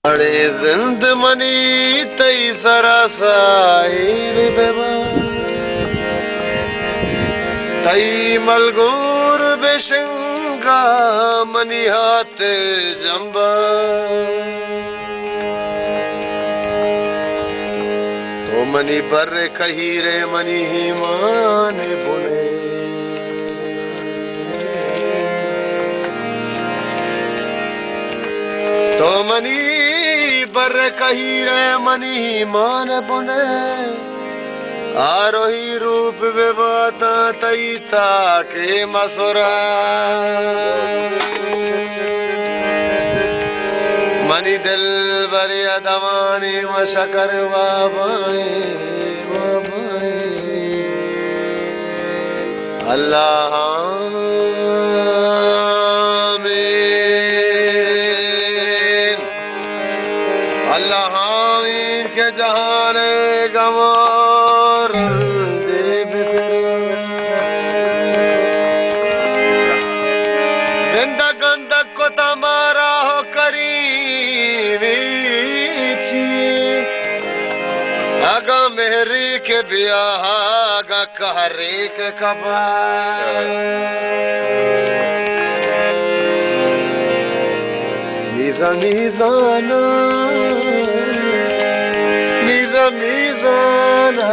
अड़े जिंद मनी तई सरासाइर बेबा तई मलगूर बेशंगा मनी हाथ जंबा तो मनी बर कहीरे मनी मान बुने तो मनी बर कहीरे मनी मान बुने आरोही रूप बेबाता तई ताके मसुरा मनी दिल बरे अदवानी मशकर वाबाए अल्लाह आमीन अल्लाह आमीन के जहान गवार दे बिसर जिंदगंद को तमारा हो करीबी आगा मेहरी के ब्याह आगा कहरे के कबा मीज़ा मीज़ाना मीज़ा मीज़ाना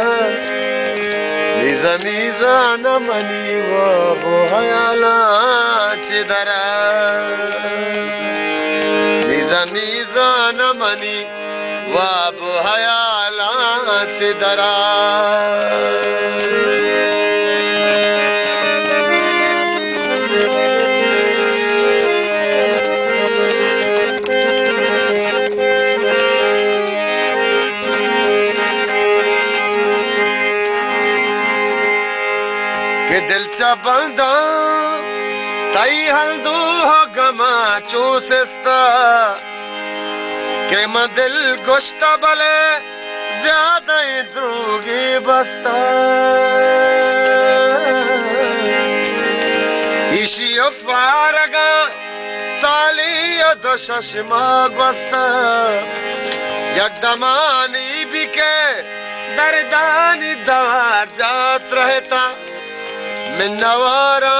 मीज़ा मीज़ाना मनी वो बोहयाला चिदरा मीज़ा मीज़ाना मनी वाब हयाला चिदरा के दिल चा बंदा तई हल्दू हो गमा चूसस्ता के दिल गोश्ता बले ज्यादा द्रूगी बस्ता इशी फारगा साली दो शशमा ग्वस्ता यकदमानी बिके दरदानी दवार जात रहता मिन्नवारा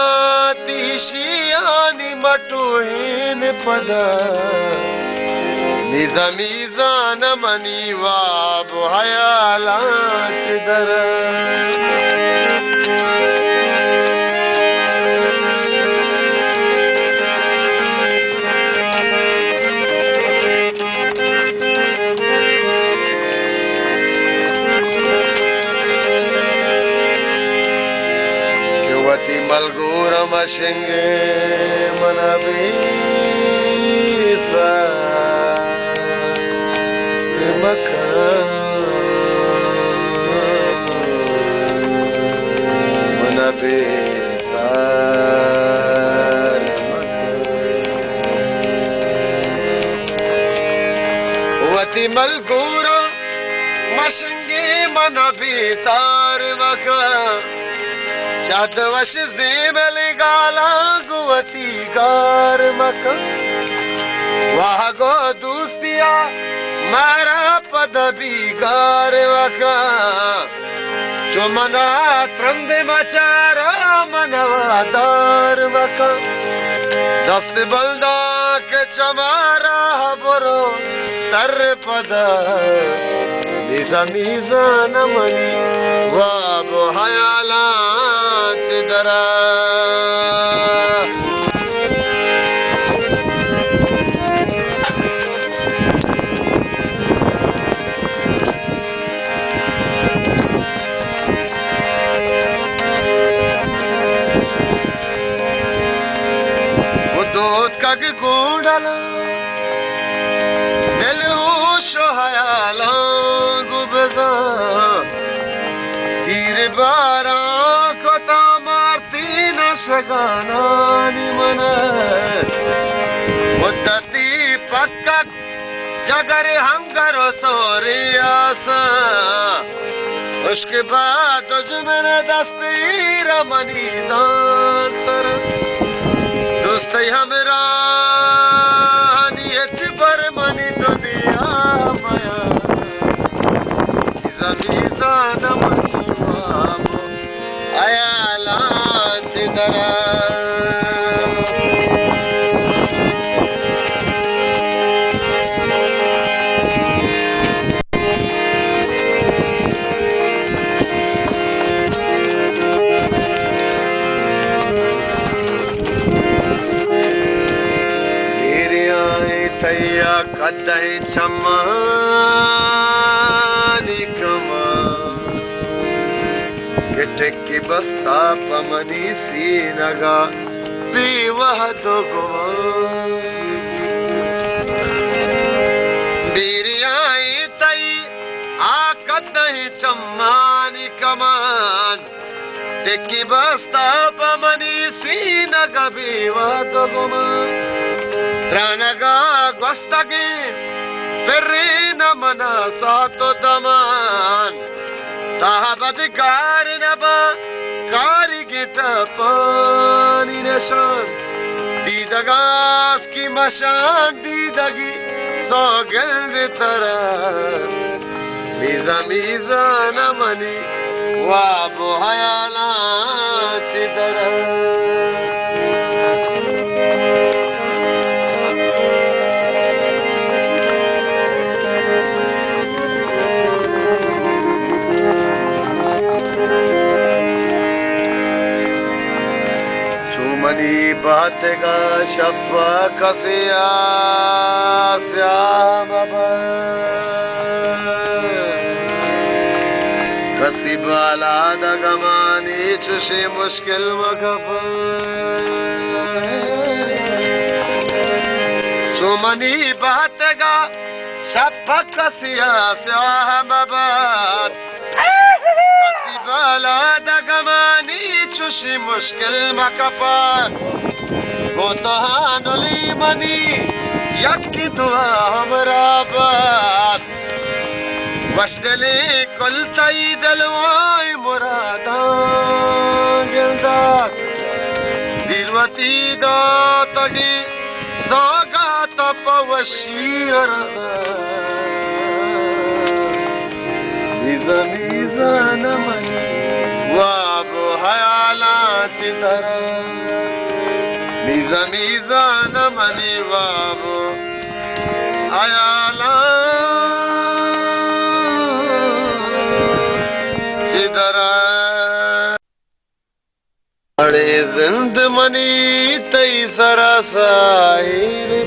तीशियानी मटुहीन पदा मीज़ा मीज़ाना मनी वाब हयाला चिदर क्योंकि मलगूर मशंगे मनबीसा मना बेसार वती मलगूरा मशंगे मना बेसार मका शाद वश ज़ेमल गाला गुवती गार मका वाह गो दूस्तिया मारा पदबी गार वका जो मना त्रंदे मचारा मनवादार वका दस्त बल्दा के चमारा बरो तर पदा मीज़ा मीज़ाना मनी वाब हयाला चिदरा गुंडला दिल होशो हयाला गुबदा तीर बारा को ता मारती न सगाना निमन मुद्दती पक्का जगर हम करो सोरियासा उसके बाद दुश्मन दस्तीर मनी दान सर दोस्त हमरा नियत पर मनी दुनिया तैया कदई चमानी कमा गिटकी बस्ता पमनी सी नगा बीवह दो गुमा बीरियाई तई आकदई चमानी कमान टिक्की बस्ता पमनी सी नगा बीवह दो गुमा त्रानगा gwastagi perina mana sato daman tahabad karinaba kari gita pani nishan didagas ki mashan didagi sogel tara miza miza namani wa bohayala chidara money बात का शब्बा कसिया श्याम कसी बाला दगमानी चुशी मुश्किल मगब चुमनी बात का शब्बा कसिया श्याम बाला दगमानी चुशी मुश्किल मकपात गोतहानुली मनी यक्की दुआ हमरा बात वशदली कुल तई दलवाई मुरादा गिलदात जिरवती दो तगी सोगा तपवशी रजा मिजा मिजा नमनी वाबो हयाला चितरा मिजा मिजा नमनी वाबो हयाला चितरा अड़े जिंद मनी तई सरा साहिब